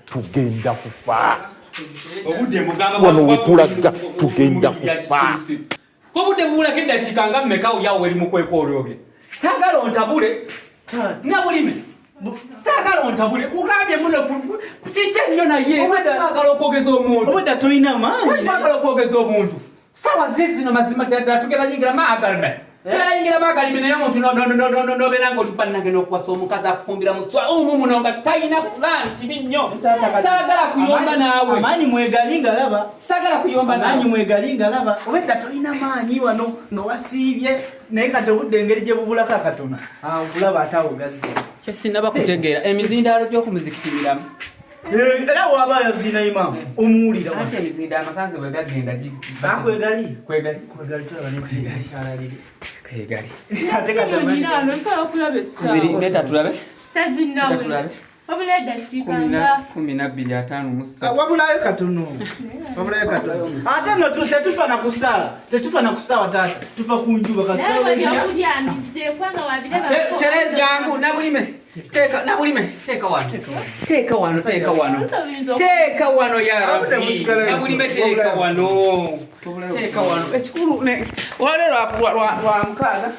tugenda kufa. Obudde mugamba wano wetulaga tugenda kufa. Obudde mula kenda chikanga mmeka uyawo eri mukweko olobye. Sagala ontabule. Nabulime. Sagala ontabule kugambye muno chiche nnyo naye. Sagala okogeza omuntu. Obudde tulina maanyi. Sagala okogeza omuntu. Sawa zino mazima tugenda yingira maagalme. Tera yingira maagalme naye omuntu no benanga olipanage n'okwasa omukazi akufumbira mu swa muno nga talina plan kibi nnyo. Sagala kuyomba naawe. Amaanyi mwegalinga laba. Sagala kuyomba naawe. Amaanyi mwegalinga laba. Obudde tulina maanyi wano ng'owasiibye naye kati obudde engeri gye bubulako akatono. Bulaba atawogazze. Kye sinaba kutegeera emizindaalo gy'okumuzikitiramu. Era waba yazina imam omuwulira ate emizindaalo amasanze bwe gagenda bakwegali kwegali tulaba n'ebitalali kwegali Nyinano nsala okulaba essaawa. leta tulabe Tazinnawe. Wabula dakika 12:05 wabulayo katono ate no tetufa na kusala taata tufa ku njuba kasitawakulyandize kwanga wabireba tere jangu nabulime teka wano ya rabbi nabulime teka wano ekikulu ne olero lwa mukaaga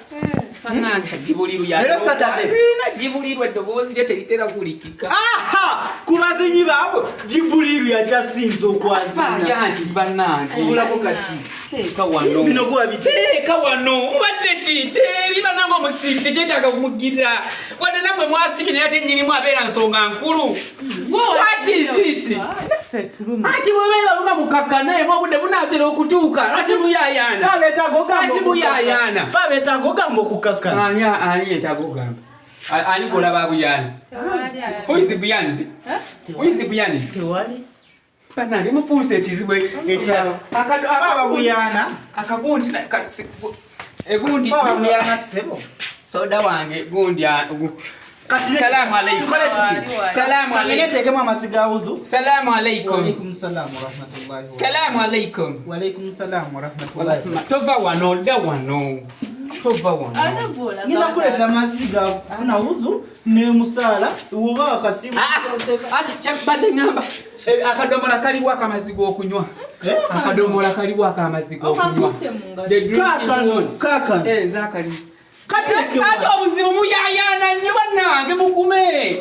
Fananga jibuliru ya. Lero Saturday. Na jibuliru edobozi lete litera kulikika. Aha! Kubazinyi babo jibuliru ya jasinzo okwazina. Yanti banange. Obulako kati. Teka wano. Bino kuba biteka wano. Wadde tite libananga musinte jetaga kumugira. Wadde namwe mwasibi na ate nyini mwabera nsonga nkulu. What is it? Ati wewe una mukakana mwabude bunatera okutuuka. Ati buyayana. Ati buyayana. Fabeta gogambo kukaka. Ani etagogamba. Ani gola babuyana. Who is beyond? Who is beyond? Wali. Banange mufuse ekizibwe ekyalo. Baba buyana. Akagundi egundi baba buyana sebo. Soda wange gundi Salamu alaikum. Salamu alaikum. Ngeteke mama sigauzu. Salamu alaikum. Wa alaikum salam wa rahmatullahi. Salamu alaikum. Wa alaikum salam wa rahmatullahi. Tova wano da wano. Tova wano. Nina kuleta masiga kuna uzu ne musala uba akasibu. Ati chambade ngamba. Akadomola kali waka mazigo okunywa. Akadomola kali waka mazigo okunywa. Kaka. Nzakali. Kati obuzibu muyayana nnyo bannange mukume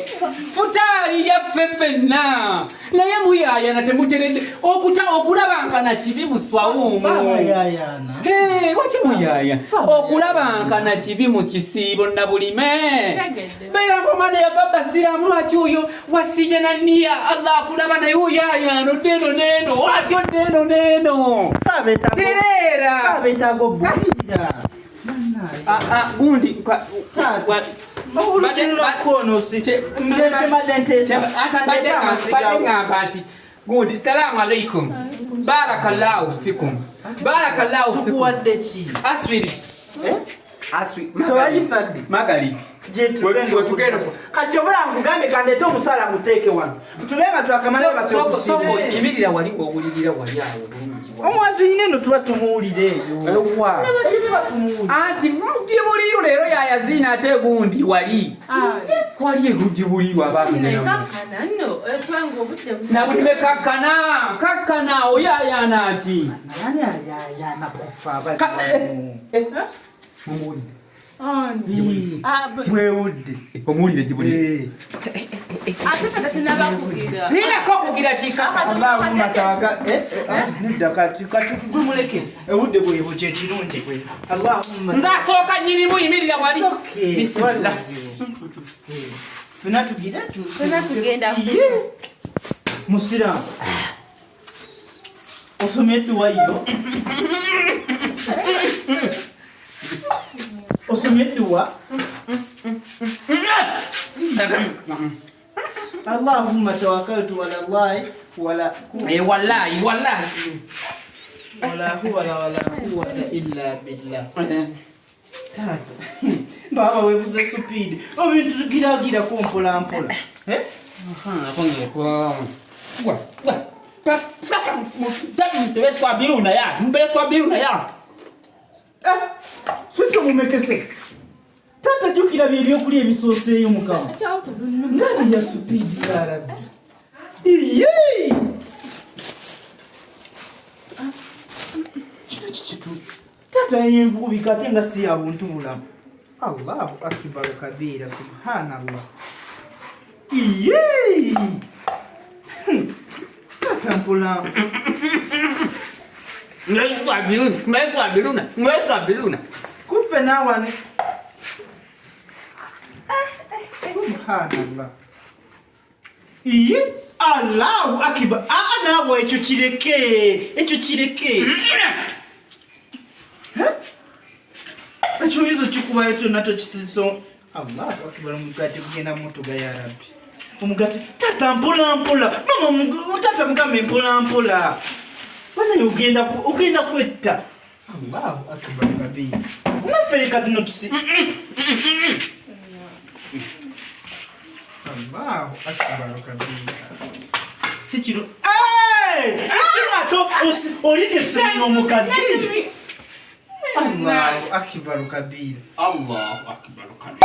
futali ya fefenna naye muyayana temuteredde okulabankana kibi muswawumu waki muyaya okulabankana kibi mu kisiibo nabulime beera ngomwana yava basiramu lwaki oyo wasiibye naniya allah akulaba naye oyayano neno watyo neno tereera gundi gundi salamu alaikum barakallahu fikum aswiri magharibi kati obula nkugambe kandete omusala muteeke wano tubenga twakamala batosoko imirira wali ng'owulirira wali awo omwazi nyineno tuba tumuwulire eyo anti mugibuliru leero yayazina ate gundi wali kwali egugibuliru nabulime kakkana oyayana ati twewudde omuwulire gibulire kugira nedda kati gumuleke ewudde bwebo kyekirungi nzasooka nyinimu yimirira wali fena tugenda musiramu osomye edduwa yo osomye edduwa Allahumma tawakkaltu ala Allah wallahi wala quwwata illa billah tato baba wevuze speed obintu gira kompola saka mbele swabiruna ya Sito mumekese. Tata jukira bibyo kuli ebisoseeyo mukama. Ngani ya speed ya rabbi. Yee! Tata yenvubi kate nga si ya buntu bulamu. Allahu akbar kabira subhanallah. Yee! Tata mpula. Biluna. Kufe nawane. Subhanallah. Yee! Allahu akbar. Nawo ekyo kireke. Ekyo yizo kikuba eto nato kisiso. Allahu akbar mugati kugenda moto ga ya Rabbi. Omugati tata mpola. Mama tata mugame mpola. Bana ugenda kwetta. Allahu akbar kabira. Nafere kadino tusi. Allahu akbar kabira. Sichiro. Simato olide sino mukazi. Allahu akbar kabira. Allahu akbar kabira.